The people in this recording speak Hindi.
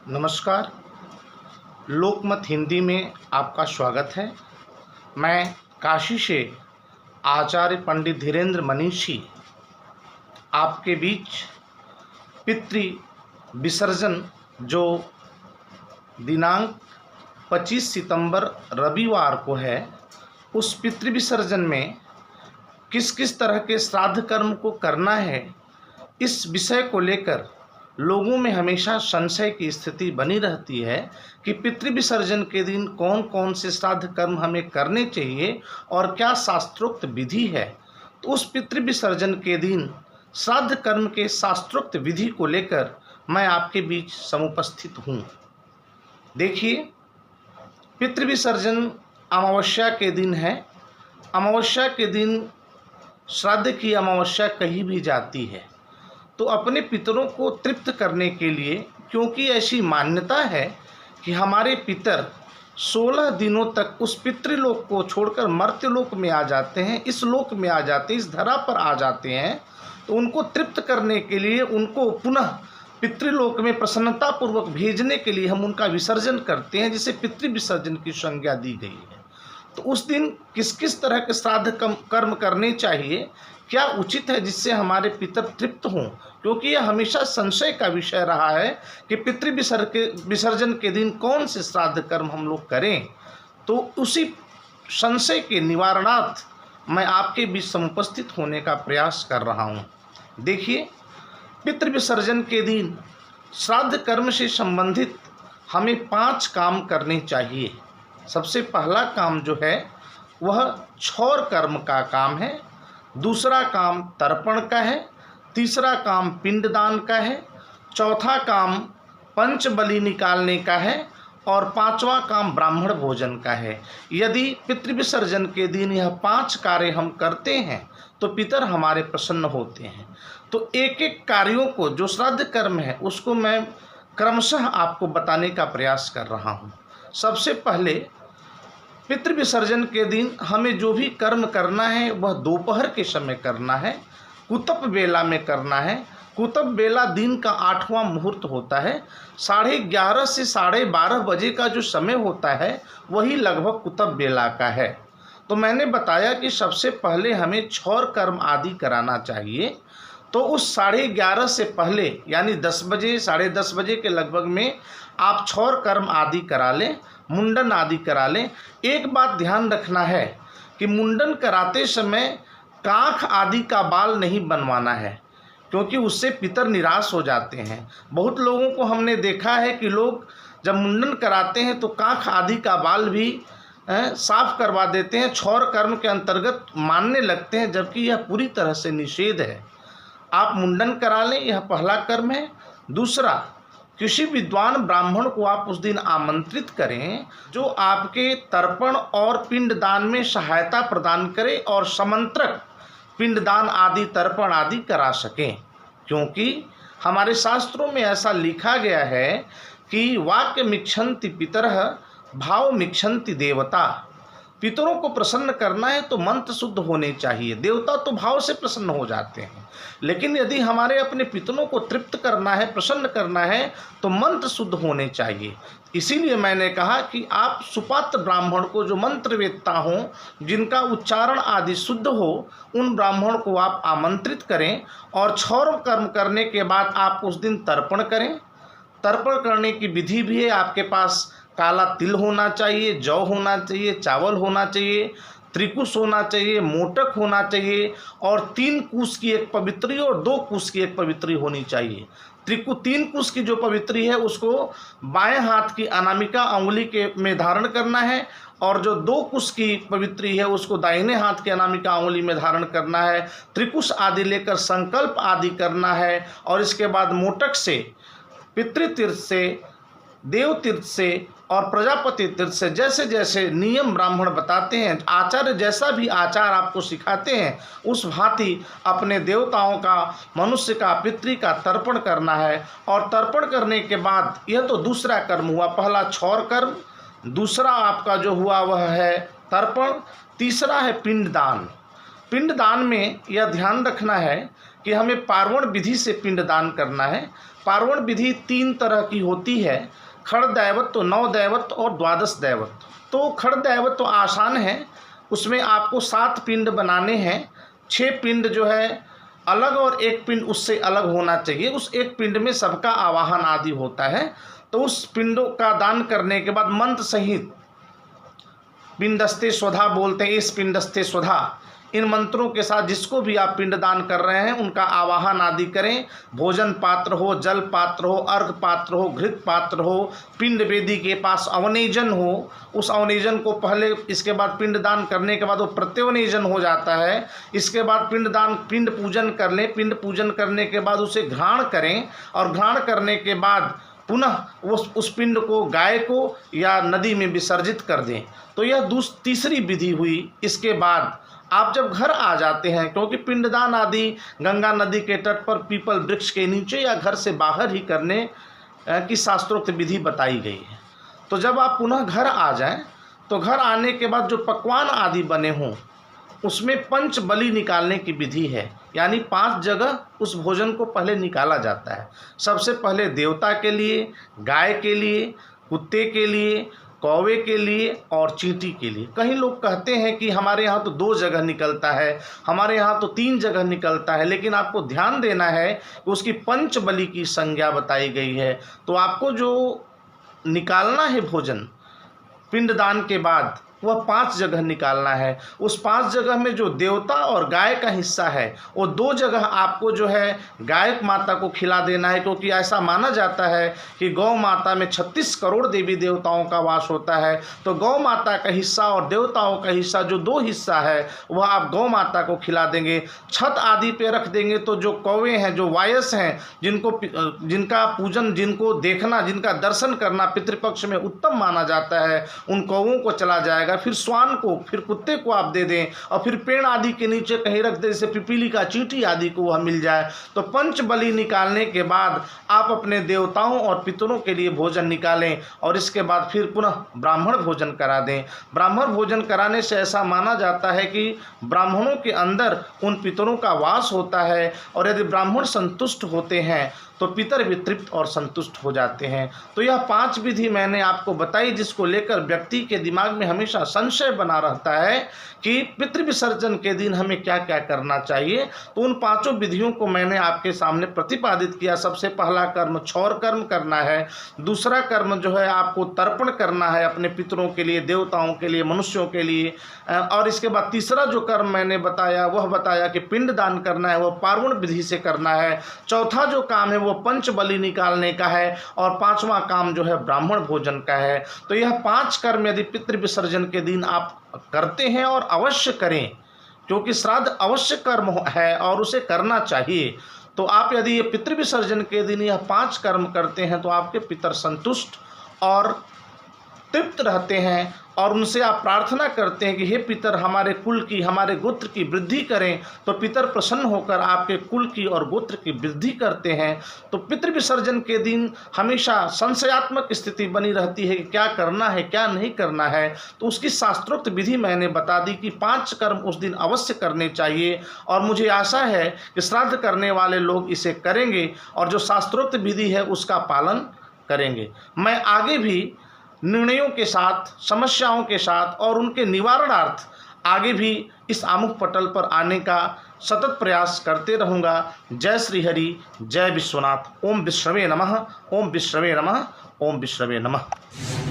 नमस्कार। लोकमत हिंदी में आपका स्वागत है। मैं काशी से आचार्य पंडित धीरेन्द्र मनीषी आपके बीच पितृ विसर्जन जो दिनांक 25 सितंबर रविवार को है, उस पितृ विसर्जन में किस किस तरह के श्राद्ध कर्म को करना है, इस विषय को लेकर लोगों में हमेशा संशय की स्थिति बनी रहती है कि पितृ विसर्जन के दिन कौन कौन से श्राद्ध कर्म हमें करने चाहिए और क्या शास्त्रोक्त विधि है। तो उस पितृ विसर्जन के दिन श्राद्ध कर्म के शास्त्रोक्त विधि को लेकर मैं आपके बीच समुपस्थित हूँ। देखिए, पितृ विसर्जन अमावस्या के दिन है। अमावस्या के दिन श्राद्ध की अमावस्या कही भी जाती है। तो अपने पितरों को तृप्त करने के लिए, क्योंकि ऐसी मान्यता है कि हमारे पितर 16 दिनों तक उस पितृलोक को छोड़कर मर्त्यलोक में आ जाते हैं, इस लोक में आ जाते हैं, इस धरा पर आ जाते हैं, तो उनको तृप्त करने के लिए, उनको पुनः पितृलोक में प्रसन्नतापूर्वक भेजने के लिए हम उनका विसर्जन करते हैं, जिसे पितृ विसर्जन की संज्ञा दी गई है। तो उस दिन किस किस तरह के श्राद्ध कर्म करने चाहिए, क्या उचित है जिससे हमारे पितर तृप्त हों, क्योंकि यह हमेशा संशय का विषय रहा है कि पितृ विसर्जन के दिन कौन से श्राद्ध कर्म हम लोग करें। तो उसी संशय के निवारणार्थ मैं आपके बीच समुपस्थित होने का प्रयास कर रहा हूँ। देखिए, पितृ विसर्जन के दिन श्राद्ध कर्म से संबंधित हमें 5 काम करने चाहिए। सबसे पहला काम जो है वह क्षौर कर्म का काम है, दूसरा काम तर्पण का है, तीसरा काम पिंडदान का है, चौथा काम पंच बलि निकालने का है और 5वां काम ब्राह्मण भोजन का है। यदि पितृ विसर्जन के दिन यह 5 कार्य हम करते हैं तो पितर हमारे प्रसन्न होते हैं। तो एक एक कार्यों को, जो श्राद्ध कर्म है, उसको मैं क्रमशः आपको बताने का प्रयास कर रहा हूँ। सबसे पहले पितृ विसर्जन के दिन हमें जो भी कर्म करना है वह दोपहर के समय करना है, कुतप बेला में करना है। कुतप बेला दिन का 8वां मुहूर्त होता है। 11:30 से 12:30 बजे का जो समय होता है वही लगभग कुतप बेला का है। तो मैंने बताया कि सबसे पहले हमें क्षौर कर्म आदि कराना चाहिए। तो उस 11:30 से पहले, यानी 10 बजे, 10:30 बजे के लगभग में आप क्षौर कर्म आदि करा लें, मुंडन आदि करा लें। एक बात ध्यान रखना है कि मुंडन कराते समय काख आदि का बाल नहीं बनवाना है, क्योंकि उससे पितर निराश हो जाते हैं। बहुत लोगों को हमने देखा है कि लोग जब मुंडन कराते हैं तो काख आदि का बाल भी साफ करवा देते हैं, क्षौर कर्म के अंतर्गत मानने लगते हैं, जबकि यह पूरी तरह से निषेध है। आप मुंडन करा लें, यह पहला कर्म है। दूसरा, किसी विद्वान ब्राह्मण को आप उस दिन आमंत्रित करें जो आपके तर्पण और पिंडदान में सहायता प्रदान करे और समंत्रक पिंडदान आदि, तर्पण आदि करा सकें। क्योंकि हमारे शास्त्रों में ऐसा लिखा गया है कि वाक्य मिक्षन्ति पितरः भाव मिक्षन्ति देवता। पितरों को प्रसन्न करना है तो मंत्र शुद्ध होने चाहिए। देवता तो भाव से प्रसन्न हो जाते हैं, लेकिन यदि हमारे अपने पितरों को तृप्त करना है, प्रसन्न करना है, तो मंत्र शुद्ध होने चाहिए। इसीलिए मैंने कहा कि आप सुपात्र ब्राह्मण को, जो मंत्र वेत्ता हों, जिनका उच्चारण आदि शुद्ध हो, उन ब्राह्मण को आप आमंत्रित करें और क्षौर कर्म करने के बाद आप उस दिन तर्पण करें। तर्पण करने की विधि भी है। आपके पास काला तिल होना चाहिए, जौ होना चाहिए, चावल होना चाहिए, त्रिकुश होना चाहिए, मोटक होना चाहिए और 3 कुश की एक पवित्री और 2 कुश की एक पवित्री होनी चाहिए। 3 कुश की जो पवित्री है उसको बाएं हाथ की अनामिका अंगुली के में धारण करना है और जो 2 कुश की पवित्री है उसको दाहिने हाथ के अनामिका अंगुली में धारण करना है। त्रिकुश आदि लेकर संकल्प आदि करना है और इसके बाद मोटक से, पितृतीर्थ से, देव तीर्थ से और प्रजापति तीर्थ से, जैसे जैसे नियम ब्राह्मण बताते हैं, आचार्य जैसा भी आचार आपको सिखाते हैं, उस भांति अपने देवताओं का, मनुष्य का, पितृ का तर्पण करना है। और तर्पण करने के बाद, यह तो दूसरा कर्म हुआ। पहला क्षौर कर्म, दूसरा आपका जो हुआ वह है तर्पण, तीसरा है पिंडदान। पिंडदान में यह ध्यान रखना है कि हमें पार्वण विधि से पिंडदान करना है। पार्वण विधि 3 तरह की होती है, खड़ दैवत्व, नव दैवत्व और द्वादश दैवत्व। तो खड़ दैवत्व तो आसान है, उसमें आपको 7 पिंड बनाने हैं। 6 पिंड जो है अलग और 1 पिंड उससे अलग होना चाहिए। उस 1 पिंड में सबका आवाहन आदि होता है। तो उस पिंडों का दान करने के बाद मंत्र सहित पिंडस्ते स्वधा बोलते हैं, इस पिंडस्ते स्वधा, इन मंत्रों के साथ जिसको भी आप पिंडदान कर रहे हैं उनका आवाहन आदि करें। भोजन पात्र हो, जल पात्र हो, अर्घ पात्र हो, घृत पात्र हो, पिंड वेदी के पास अवनेजन हो, उस अवनेजन को पहले, इसके बाद पिंडदान करने के बाद वो प्रत्यवनेजन हो जाता है। इसके बाद पिंड पूजन कर लें। पिंड पूजन करने के बाद उसे घ्राण करें और घ्राण करने के बाद पुनः उस पिंड को गाय को या नदी में विसर्जित कर दें। तो यह तीसरी विधि हुई। इसके बाद आप जब घर आ जाते हैं, क्योंकि पिंडदान आदि गंगा नदी के तट पर पीपल वृक्ष के नीचे या घर से बाहर ही करने की शास्त्रोक्त विधि बताई गई है। तो जब आप पुनः घर आ जाएं, तो घर आने के बाद जो पकवान आदि बने हों उसमें पंच बलि निकालने की विधि है, यानी 5 जगह उस भोजन को पहले निकाला जाता है। सबसे पहले देवता के लिए, गाय के लिए, कुत्ते के लिए, कौवे के लिए और चींटी के लिए। कहीं लोग कहते हैं कि हमारे यहाँ तो 2 जगह निकलता है, हमारे यहाँ तो 3 जगह निकलता है, लेकिन आपको ध्यान देना है कि उसकी पंच बलि की संज्ञा बताई गई है। तो आपको जो निकालना है भोजन पिंडदान के बाद, वह 5 जगह निकालना है। उस 5 जगह में जो देवता और गाय का हिस्सा है, वो 2 जगह आपको जो है गाय माता को खिला देना है, क्योंकि ऐसा माना जाता है कि गौ माता में 36 करोड़ देवी देवताओं का वास होता है। तो गौ माता का हिस्सा और देवताओं का हिस्सा, जो 2 हिस्सा है, वह आप गौ माता को खिला देंगे। छत आदि पे रख देंगे तो जो कौवे हैं, जो वायस हैं, जिनका पूजन, जिनको देखना, जिनका दर्शन करना पितृपक्ष में उत्तम माना जाता है, उन कौवों को चला जाएगा। फिर श्वान को, फिर कुत्ते को आप दे दें और फिर पेड़ आदि के नीचे कहीं रख दें, जैसे पिपीली का चींटी आदि को वह मिल जाए। तो पंच बलि निकालने के बाद आप अपने देवताओं और पितरों के लिए भोजन निकालें और इसके बाद फिर पुनः ब्राह्मण भोजन करा दें। ब्राह्मण भोजन कराने से ऐसा माना जाता है कि ब्राह्मणों के अंदर उन पितरों का वास होता है और यदि ब्राह्मण संतुष्ट होते हैं तो पितर भी तृप्त और संतुष्ट हो जाते हैं। तो यह 5 विधि मैंने आपको बताई, जिसको लेकर व्यक्ति के दिमाग में हमेशा संशय बना रहता है कि पितृ विसर्जन के दिन हमें क्या क्या करना चाहिए। तो उन 5 विधियों को मैंने आपके सामने प्रतिपादित किया। सबसे पहला कर्म क्षौर कर्म करना है। दूसरा कर्म जो है आपको तर्पण करना है अपने पितरों के लिए, देवताओं के लिए, मनुष्यों के लिए। और इसके बाद तीसरा जो कर्म मैंने बताया, वह बताया कि पिंड दान करना है, वह पार्वण विधि से करना है। चौथा जो काम है वो पंच बलि निकालने का है और 5वां काम जो है ब्राह्मण भोजन का है। तो यह 5 कर्म यदि पितृ विसर्जन के दिन आप करते हैं, और अवश्य करें, क्योंकि श्राद्ध अवश्य कर्म है और उसे करना चाहिए। तो आप यदि ये पितृ विसर्जन के दिन यह 5 कर्म करते हैं तो आपके पितर संतुष्ट और तृप्त रहते हैं और उनसे आप प्रार्थना करते हैं कि हे पितर, हमारे कुल की, हमारे गोत्र की वृद्धि करें। तो पितर प्रसन्न होकर आपके कुल की और गोत्र की वृद्धि करते हैं। तो पितृ विसर्जन के दिन हमेशा संशयात्मक स्थिति बनी रहती है कि क्या करना है, क्या नहीं करना है। तो उसकी शास्त्रोक्त विधि मैंने बता दी कि 5 कर्म उस दिन अवश्य करने चाहिए और मुझे आशा है कि श्राद्ध करने वाले लोग इसे करेंगे और जो शास्त्रोक्त विधि है उसका पालन करेंगे। मैं आगे भी निर्णयों के साथ, समस्याओं के साथ और उनके निवारणार्थ आगे भी इस आमुख पटल पर आने का सतत प्रयास करते रहूँगा। जय श्री हरि, जय विश्वनाथ। ओम विष्णवे नमः, ओम विष्णवे नमः, ओम विष्णवे नमः।